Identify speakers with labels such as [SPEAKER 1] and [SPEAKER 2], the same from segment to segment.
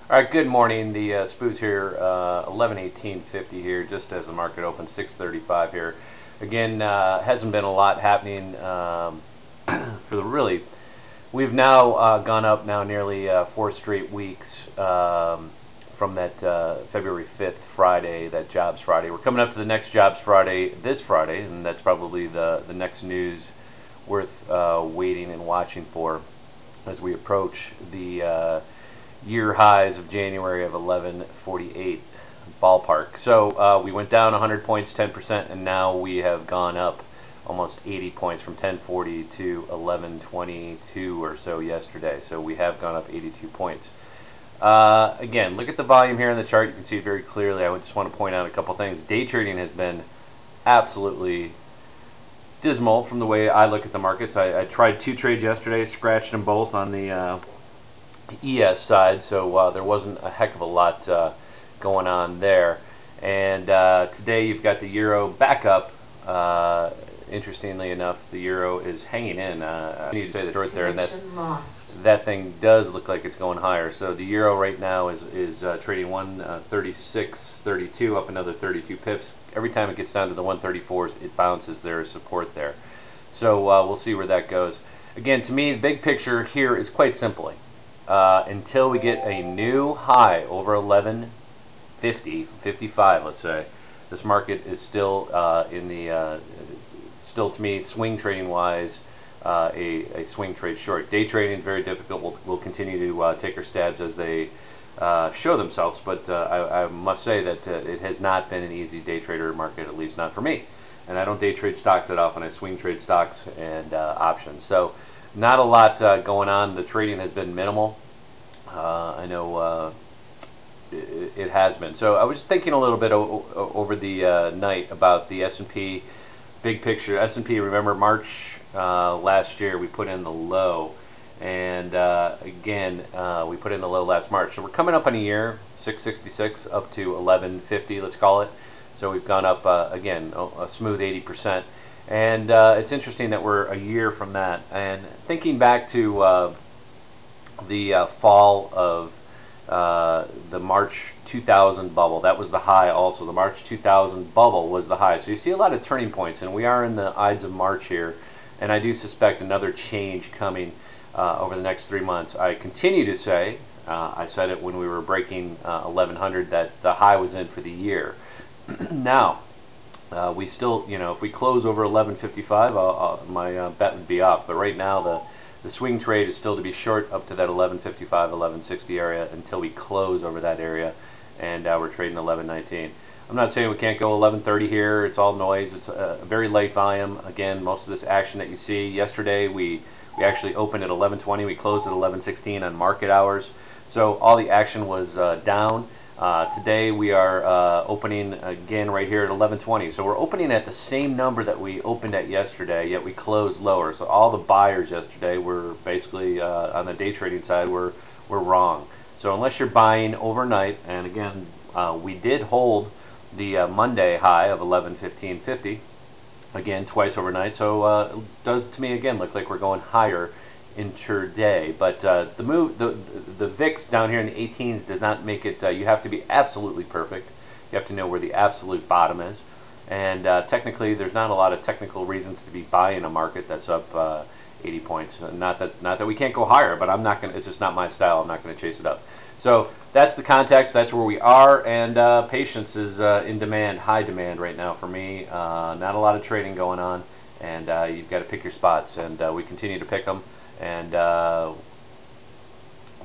[SPEAKER 1] All right, good morning. The SPOO's here, 11:18:50 here, just as the market opens, 6:35 here. Again, hasn't been a lot happening for the really. We've now gone up now nearly 4 straight weeks from that February 5th Friday, that Jobs Friday. We're coming up to the next Jobs Friday this Friday, and that's probably the next news worth waiting and watching for as we approach the year highs of January of 1148 ballpark. So we went down 100 points, 10%, and now we have gone up almost 80 points from 1040 to 1122 or so yesterday. So we have gone up 82 points. Again, look at the volume here in the chart. You can see it very clearly. I just want to point out a couple things. Day trading has been absolutely dismal from the way I look at the markets. I tried 2 trades yesterday, scratched them both on the Ides side, so there wasn't a heck of a lot going on there. And today you've got the euro back up. Interestingly enough, the euro is hanging in. I need to say the short there, and that thing does look like it's going higher. So the euro right now is trading 136.32, up another 32 pips. Every time it gets down to the 134s, it bounces. There is support there. So we'll see where that goes. Again, to me, the big picture here is quite simply, until we get a new high over 1150, 55, let's say, this market is still in the still, to me, swing trading wise, a swing trade short. Day trading is very difficult. We'll continue to take our stabs as they show themselves, but I must say that it has not been an easy day trader market, at least not for me. And I don't day trade stocks that often. I swing trade stocks and options. So not a lot going on. The trading has been minimal. I know it has been. So I was thinking a little bit over the night about the S&P. Big picture, S&P, remember March last year we put in the low, and again we put in the low last March. So we're coming up on a year, 666 up to 1150, let's call it. So we've gone up again a smooth 80%, and it's interesting that we're a year from that. And thinking back to the fall of the March 2000 bubble. That was the high also. The March 2000 bubble was the high. So you see a lot of turning points, and we are in the Ides of March here, and I do suspect another change coming over the next 3 months. I continue to say, I said it when we were breaking 1100, that the high was in for the year. Now, we still, if we close over 1155, my bet would be off. But right now, the swing trade is still to be short up to that 1155, 1160 area until we close over that area, and we're trading 1119. I'm not saying we can't go 1130 here. It's all noise. It's a very light volume. Again, most of this action that you see yesterday, we actually opened at 1120. We closed at 1116 on market hours. So all the action was down. Today we are opening again right here at 1120. So we're opening at the same number that we opened at yesterday, yet we closed lower. So all the buyers yesterday were basically on the day trading side were wrong. So unless you're buying overnight, and again we did hold the Monday high of 1115.50 again twice overnight. So it does to me again look like we're going higher intraday, but the VIX down here in the 18s does not make it. You have to be absolutely perfect. You have to know where the absolute bottom is, and technically there's not a lot of technical reasons to be buying a market that's up 80 points. Not that we can't go higher, but I'm not going to. It's just not my style. I'm not going to chase it up. So that's the context. That's where we are, and patience is in demand, high demand right now for me. Not a lot of trading going on, and you've got to pick your spots, and we continue to pick them. And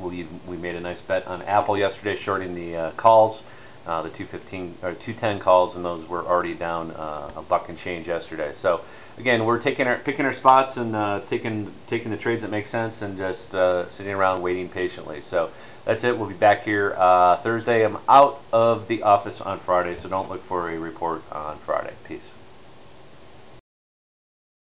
[SPEAKER 1] we made a nice bet on Apple yesterday, shorting the calls, the 215 or 210 calls, and those were already down a buck and change yesterday. So again, we're picking our spots and taking the trades that make sense, and just sitting around waiting patiently. So that's it. We'll be back here Thursday. I'm out of the office on Friday, so don't look for a report on Friday. Peace.